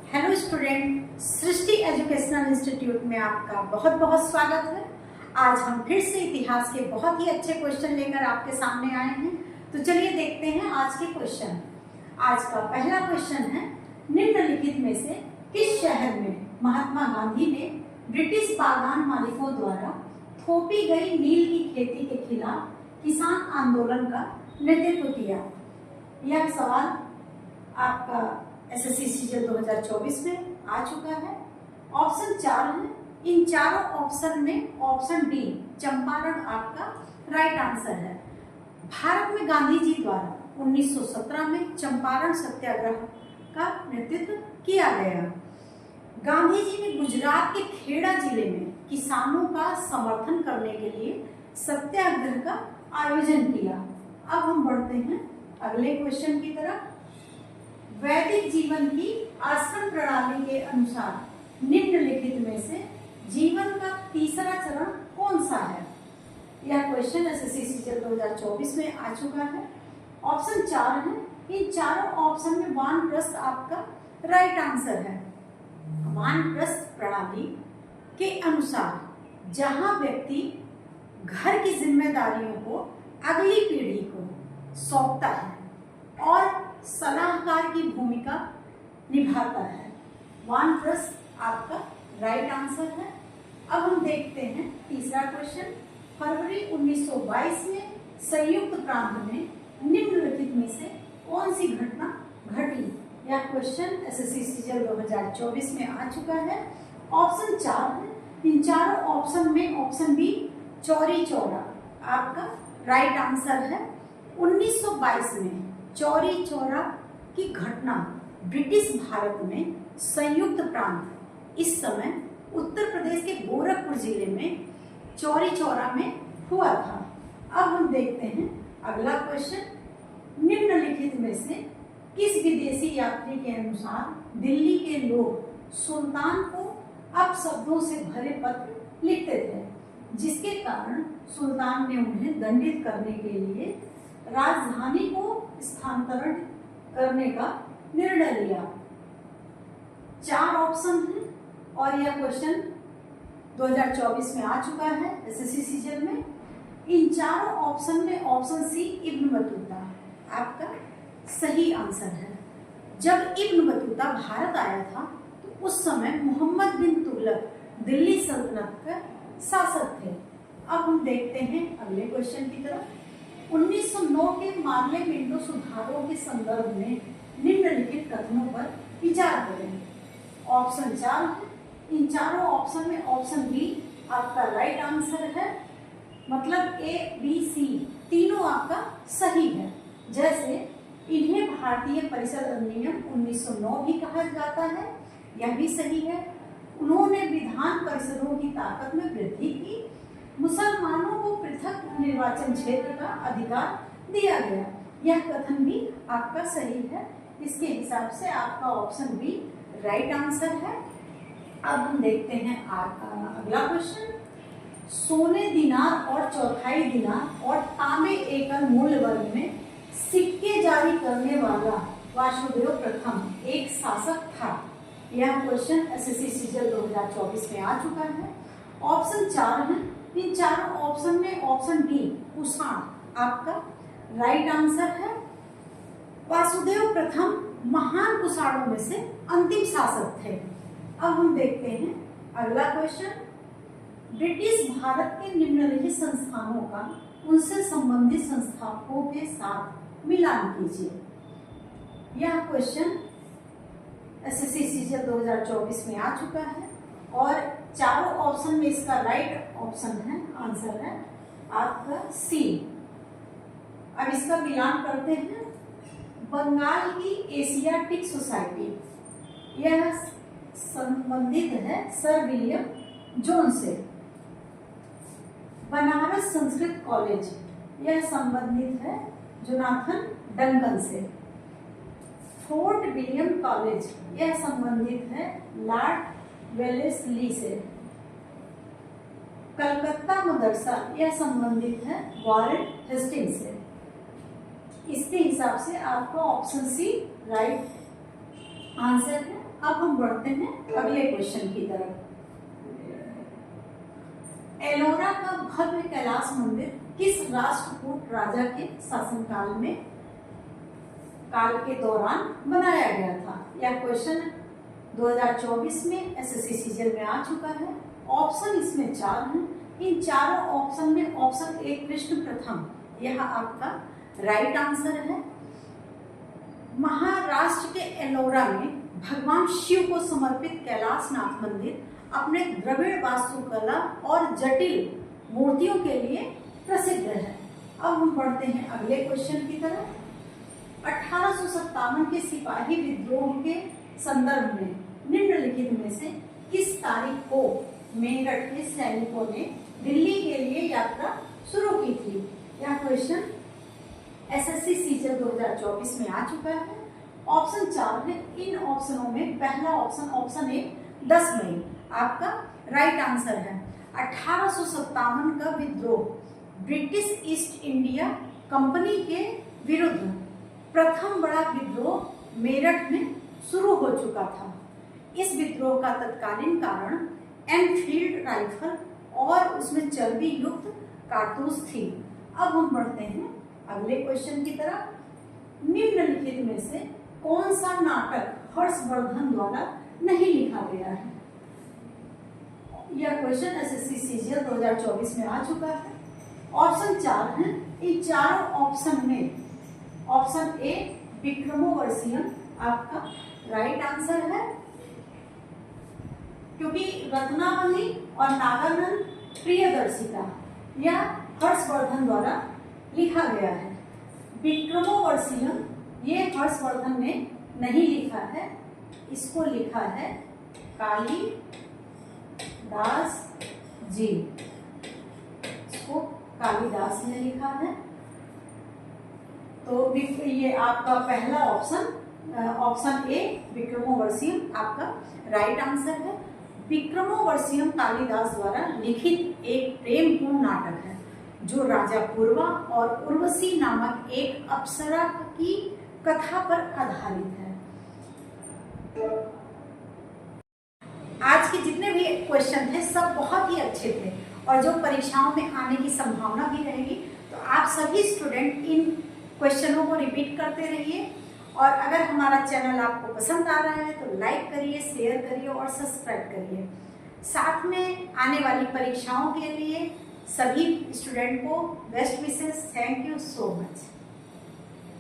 Hello student, सृष्टि educational institute में आपका बहुत बहुत स्वागत है। आज हम फिर से इतिहास के बहुत ही अच्छे क्वेश्चन लेकर आपके सामने आए हैं। तो चलिए देखते हैं आज के क्वेश्चन। आज का पहला क्वेश्चन है, निम्नलिखित में से किस शहर में महात्मा गांधी ने ब्रिटिश बागान मालिकों द्वारा थोपी गई नील की खेती के खिलाफ किसान आंदोलन का नेतृत्व किया? यह सवाल आपका एसएससी सीजन 2024 में आ चुका है। ऑप्शन 4 है। इन चारों ऑप्शन में ऑप्शन डी चंपारण आपका राइट आंसर है। भारत में गांधी जी द्वारा 1917 में चंपारण सत्याग्रह का नेतृत्व किया गया। गांधी जी ने गुजरात के खेड़ा जिले में किसानों का समर्थन करने के लिए सत्याग्रह का आयोजन किया। अब हम बढ़ते हैं अगले क्वेश्चन की तरफ। वैदिक जीवन की आश्रम प्रणाली के अनुसार निम्नलिखित में से जीवन का तीसरा चरण कौन सा है? यह क्वेश्चन एसएससी सीजन 2024 में आ चुका है। ऑप्शन 4 है। इन चारों ऑप्शन में वानप्रस्थ आपका राइट आंसर है। वानप्रस्थ प्रणाली के अनुसार जहां व्यक्ति घर की जिम्मेदारियों को अगली पीढ़ी को सौंपता है और सलाहकार की भूमिका निभाता है, वानप्रस्थ आपका राइट आंसर है। अब हम देखते हैं तीसरा क्वेश्चन। फरवरी 1922 में संयुक्त प्रांत में निम्नलिखित में से कौन सी घटना घटी? यह क्वेश्चन एसएससी सीजन 2024 में आ चुका है। ऑप्शन 4 है। इन चारों ऑप्शन में ऑप्शन बी चौरी चौरा आपका राइट आंसर है। 1922 में चौरी चौरा की घटना ब्रिटिश भारत में संयुक्त प्रांत, इस समय उत्तर प्रदेश के गोरखपुर जिले में चौरी चौरा में हुआ था। अब हम देखते हैं अगला क्वेश्चन। निम्नलिखित में से किस विदेशी यात्री के अनुसार दिल्ली के लोग सुल्तान को अपशब्दों से भरे पत्र लिखते थे, जिसके कारण सुल्तान ने उन्हें दंडित करने के लिए राजधानी को स्थानांतरण करने का निर्णय लिया? 4 ऑप्शन हैं और यह क्वेश्चन 2024 में आ चुका है एसएससी सीजन में। इन चारों ऑप्शन में ऑप्शन सी इब्न बतूता आपका सही आंसर है। जब इब्न बतूता भारत आया था तो उस समय मोहम्मद बिन तुगलक दिल्ली सल्तनत के शासक थे। अब हम देखते हैं अगले क्वेश्चन की तरफ। 1909 के मार्ले मिंटो सुधारों के संदर्भ में निम्नलिखित कथनों पर विचार करें। ऑप्शन 4 है। इन चारों ऑप्शन में ऑप्शन बी आपका राइट आंसर है। मतलब ए बी सी तीनों आपका सही है। जैसे इन्हें भारतीय परिषद अधिनियम 1909 भी कहा जाता है, यह भी सही है। उन्होंने विधान परिषदों की ताकत में वृद्धि की। मुसलमानों को पृथक निर्वाचन क्षेत्र का अधिकार दिया गया, यह कथन भी आपका सही है। इसके हिसाब से आपका ऑप्शन बी राइट आंसर है। अब हम देखते हैं अगला क्वेश्चन। सोने दिनार और चौथाई दिनार और तांबे एकल मूल्य वर्ग में सिक्के जारी करने वाला वासुदेव प्रथम एक शासक था। यह क्वेश्चन एसएससी सीजन 2024 में आ चुका है। ऑप्शन 4 है। इन चारों ऑप्शन में ऑप्शन डी कुषाण आपका राइट आंसर है। वासुदेव प्रथम महान कुषाणों में से अंतिम शासक थे। अब हम देखते हैं अगला क्वेश्चन। ब्रिटिश भारत के निम्नलिखित संस्थानों का उनसे संबंधित संस्थापकों के साथ मिलान कीजिए। यह क्वेश्चन एसएससी सीजन 2024 में आ चुका है और चारों ऑप्शन में इसका राइट ऑप्शन है, आंसर है आपका सी। अब इसका मिलान करते हैं। बंगाल की एशियाटिक सोसाइटी, यह संबंधित है सर विलियम जोन से। बनारस संस्कृत कॉलेज, यह संबंधित है जोनाथन डंकन से। फोर्ट विलियम कॉलेज, यह संबंधित है लॉर्ड वेलेस्ली से। कलकत्ता मदरसा, यह संबंधित है वॉरेन हेस्टिंग से। इसके हिसाब से आपका ऑप्शन सी राइट आंसर है। अब हम बढ़ते हैं अगले क्वेश्चन की तरफ। एलोरा का भव्य कैलाश मंदिर किस राष्ट्रकूट राजा के शासनकाल में के दौरान बनाया गया था? यह क्वेश्चन 2024 में एसएससी सीजीएल में आ चुका है। ऑप्शन इसमें 4 हैं। इन चारों ऑप्शन में ऑप्शन ए कृष्ण प्रथम, यह आपका राइट आंसर है। महाराष्ट्र के एलोरा में भगवान शिव को समर्पित कैलाशनाथ मंदिर अपने द्रविड़ वास्तुकला और जटिल मूर्तियों के लिए प्रसिद्ध है। अब हम बढ़ते हैं अगले क्वेश्चन की तरफ। 1857 के सिपाही विद्रोह के संदर्भ में निम्नलिखित में से किस तारीख को मेरठ के सैनिकों ने दिल्ली के लिए यात्रा शुरू की थी? यह क्वेश्चन एसएससी सीजीएल 2024 में आ चुका है। ऑप्शन 4 है। इन ऑप्शनों में पहला ऑप्शन, ऑप्शन ए 10 मई आपका राइट आंसर है। 1857 का विद्रोह ब्रिटिश ईस्ट इंडिया कंपनी के विरुद्ध प्रथम बड़ा विद्रोह मेरठ में शुरू हो चुका था। इस विद्रोह का तत्कालीन कारण एनफील्ड राइफल और उसमें चर्बी युक्त कारतूस थी। अब हम बढ़ते हैं अगले क्वेश्चन की तरफ। निम्नलिखित में से कौन सा नाटक हर्षवर्धन द्वारा नहीं लिखा गया है? यह क्वेश्चन एसएससी सीजीएल 2024 में आ चुका है। ऑप्शन 4 है। इन चारों ऑप्शन में ऑप्शन ए विक्रमोर्वशीयम आपका राइट आंसर है, क्योंकि रत्नावली और नागानंद प्रियदर्शिका यह हर्षवर्धन द्वारा लिखा गया है। विक्रमोर्वशीयम ये हर्षवर्धन ने नहीं लिखा है, इसको लिखा है कालिदास जी, इसको कालिदास ने लिखा है। तो ये आपका पहला ऑप्शन, ऑप्शन ए विक्रमोर्वशीयम आपका राइट आंसर है। विक्रमोर्वशीयम कालिदास द्वारा लिखित एक प्रेमपूर्ण नाटक है जो राजा पूर्वा और उर्वशी नामक एक अप्सरा की कथा पर आधारित है। आज के जितने भी क्वेश्चन थे सब बहुत ही अच्छे थे और जो परीक्षाओं में आने की संभावना भी रहेगी, तो आप सभी स्टूडेंट इन क्वेश्चनों को रिपीट करते रहिए। और अगर हमारा चैनल आपको पसंद आ रहा है तो लाइक करिए, शेयर करिए और सब्सक्राइब करिए। साथ में आने वाली परीक्षाओं के लिए सभी स्टूडेंट को best wishes. Thank you so much.